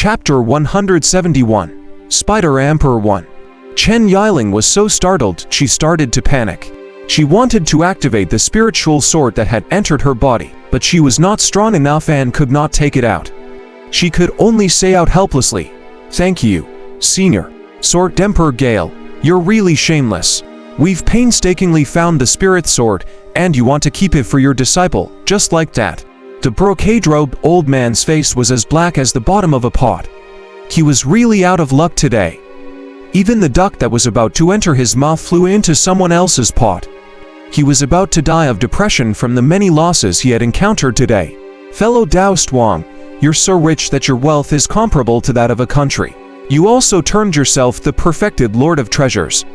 Chapter 171 Spider Emperor 1. Chen Yiling was so startled she started to panic. She wanted to activate the spiritual sword that had entered her body, but she was not strong enough and could not take it out. She could only say out helplessly, "Thank you, Senior Sword Emperor Gale, you're really shameless. We've painstakingly found the spirit sword, and you want to keep it for your disciple, just like that." The brocade-robed old man's face was as black as the bottom of a pot. He was really out of luck today. Even the duck that was about to enter his mouth flew into someone else's pot. He was about to die of depression from the many losses he had encountered today. Fellow Daoist Wang, you're so rich that your wealth is comparable to that of a country. You also termed yourself the perfected Lord of Treasures.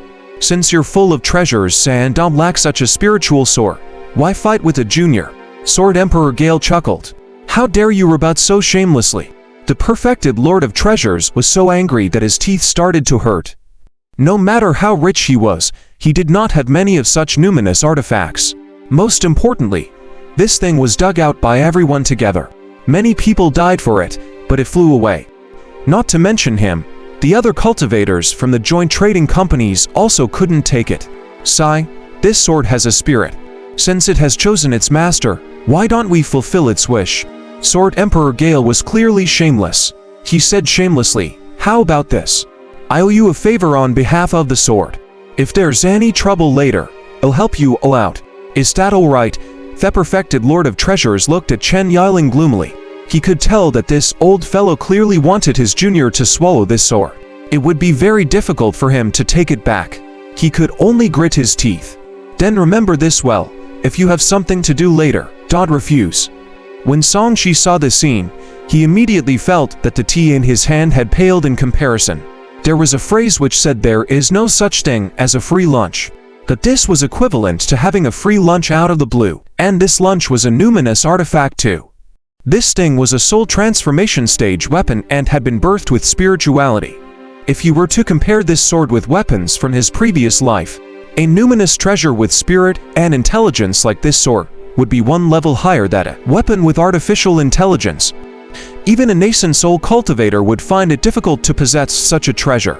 Since you're full of treasures and don't lack such a spiritual sword, why fight with a junior? Sword Emperor Gale chuckled. How dare you rebut so shamelessly? The perfected Lord of Treasures was so angry that his teeth started to hurt. No matter how rich he was, he did not have many of such numinous artifacts. Most importantly, this thing was dug out by everyone together. Many people died for it, but it flew away. Not to mention him, the other cultivators from the joint trading companies also couldn't take it. Sigh, this sword has a spirit. Since it has chosen its master, why don't we fulfill its wish? Sword Emperor Gale was clearly shameless. He said shamelessly, how about this? I owe you a favor on behalf of the sword. If there's any trouble later, I'll help you all out. Is that alright? The perfected Lord of Treasures looked at Chen Yiling gloomily. He could tell that this old fellow clearly wanted his junior to swallow this sword. It would be very difficult for him to take it back. He could only grit his teeth. Then remember this well, if you have something to do later, don't refuse. When Song Shi saw the scene, he immediately felt that the tea in his hand had paled in comparison. There was a phrase which said there is no such thing as a free lunch. That this was equivalent to having a free lunch out of the blue, and this lunch was a numinous artifact too. This thing was a soul transformation stage weapon and had been birthed with spirituality. If you were to compare this sword with weapons from his previous life, a numinous treasure with spirit and intelligence like this sword would be one level higher than a weapon with artificial intelligence. Even a nascent soul cultivator would find it difficult to possess such a treasure.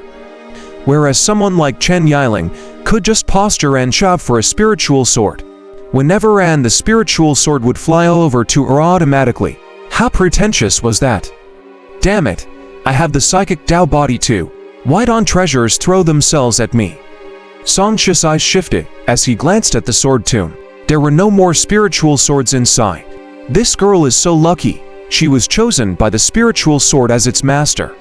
Whereas someone like Chen Yiling could just posture and shove for a spiritual sword. Whenever the spiritual sword would fly over to her automatically. How pretentious was that? Damn it, I have the psychic Dao body too. Why don't treasures throw themselves at me? Song Shi's eyes shifted as he glanced at the sword tomb. There were no more spiritual swords inside. This girl is so lucky. She was chosen by the spiritual sword as its master.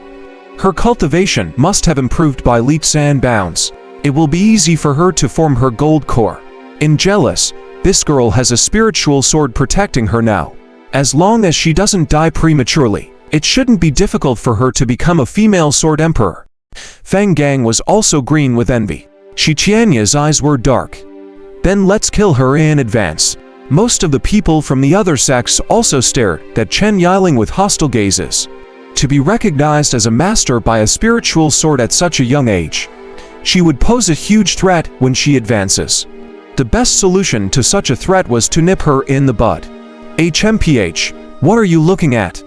Her cultivation must have improved by leaps and bounds. It will be easy for her to form her gold core. Jealous, this girl has a spiritual sword protecting her now. As long as she doesn't die prematurely, it shouldn't be difficult for her to become a female sword emperor. Feng Gang was also green with envy. Shi Qianya's eyes were dark. Then let's kill her in advance. Most of the people from the other sects also stared at Chen Yiling with hostile gazes. To be recognized as a master by a spiritual sword at such a young age, she would pose a huge threat when she advances. The best solution to such a threat was to nip her in the bud. HMPH, what are you looking at?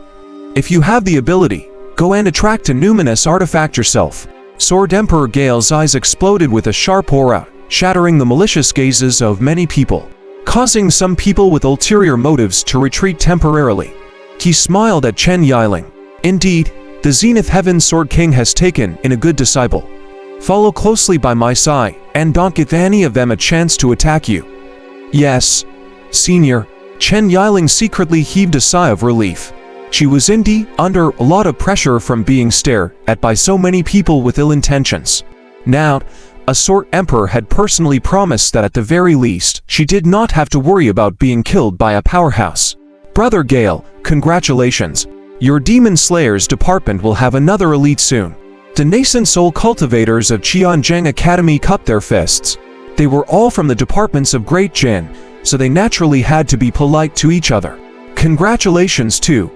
If you have the ability, go and attract a numinous artifact yourself. Sword Emperor Gale's eyes exploded with a sharp aura, shattering the malicious gazes of many people, causing some people with ulterior motives to retreat temporarily. He smiled at Chen Yiling. Indeed, the Zenith Heaven Sword King has taken in a good disciple. Follow closely by my side, and don't give any of them a chance to attack you. Yes, Senior. Chen Yiling secretly heaved a sigh of relief. She was indeed under a lot of pressure from being stared at by so many people with ill intentions. Now, a Sword Emperor had personally promised that at the very least, she did not have to worry about being killed by a powerhouse. Brother Gale, congratulations. Your Demon Slayers department will have another elite soon. The nascent soul cultivators of Qianzheng Academy cupped their fists. They were all from the departments of Great Jin, so they naturally had to be polite to each other. Congratulations too.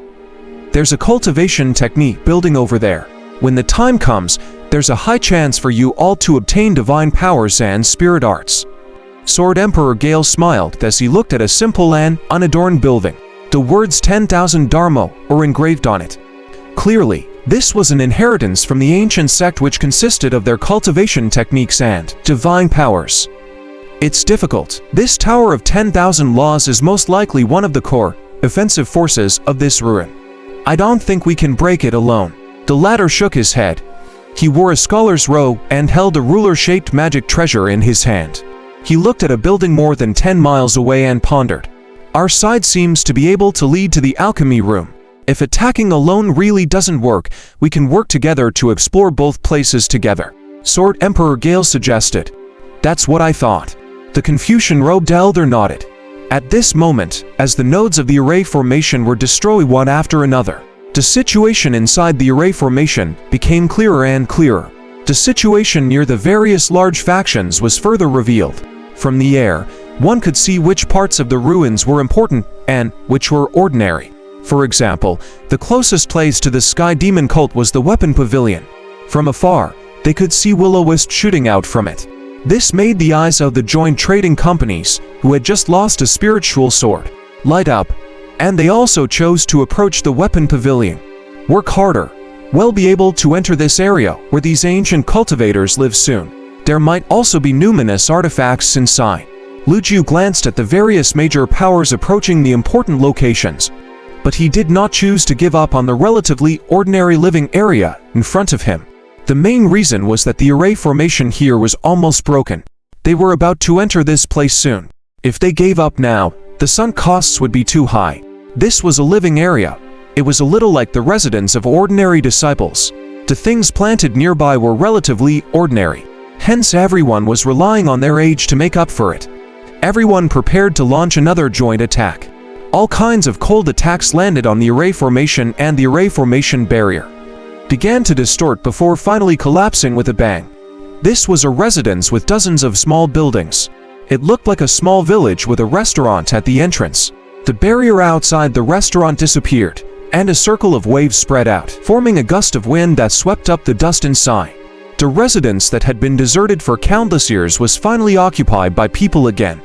There's a cultivation technique building over there. When the time comes, there's a high chance for you all to obtain divine powers and spirit arts. Sword Emperor Gale smiled as he looked at a simple and unadorned building. The words 10,000 Dharma were engraved on it. Clearly, This was an inheritance from the ancient sect which consisted of their cultivation techniques and divine powers. It's difficult. This Tower of 10,000 Laws is most likely one of the core, offensive forces of this ruin. I don't think we can break it alone. The latter shook his head. He wore a scholar's robe and held a ruler-shaped magic treasure in his hand. He looked at a building more than 10 miles away and pondered. Our side seems to be able to lead to the alchemy room. If attacking alone really doesn't work, we can work together to explore both places together. Sword Emperor Gale suggested. That's what I thought. The Confucian-robed elder nodded. At this moment, as the nodes of the array formation were destroyed one after another, the situation inside the array formation became clearer and clearer. The situation near the various large factions was further revealed. From the air, one could see which parts of the ruins were important and which were ordinary. For example, the closest place to the Sky Demon cult was the weapon pavilion. From afar, they could see will-o-wisp shooting out from it. This made the eyes of the joint trading companies, who had just lost a spiritual sword, light up, and they also chose to approach the weapon pavilion. Work harder. We'll be able to enter this area where these ancient cultivators live soon. There might also be numinous artifacts inside. Lu Jiu glanced at the various major powers approaching the important locations, but he did not choose to give up on the relatively ordinary living area in front of him. The main reason was that the array formation here was almost broken. They were about to enter this place soon. If they gave up now, the sunk costs would be too high. This was a living area. It was a little like the residence of ordinary disciples. The things planted nearby were relatively ordinary. Hence everyone was relying on their age to make up for it. Everyone prepared to launch another joint attack. All kinds of cold attacks landed on the array formation, and the array formation barrier began to distort before finally collapsing with a bang. This was a residence with dozens of small buildings. It looked like a small village with a restaurant at the entrance. The barrier outside the restaurant disappeared, and a circle of waves spread out, forming a gust of wind that swept up the dust inside. The residence that had been deserted for countless years was finally occupied by people again.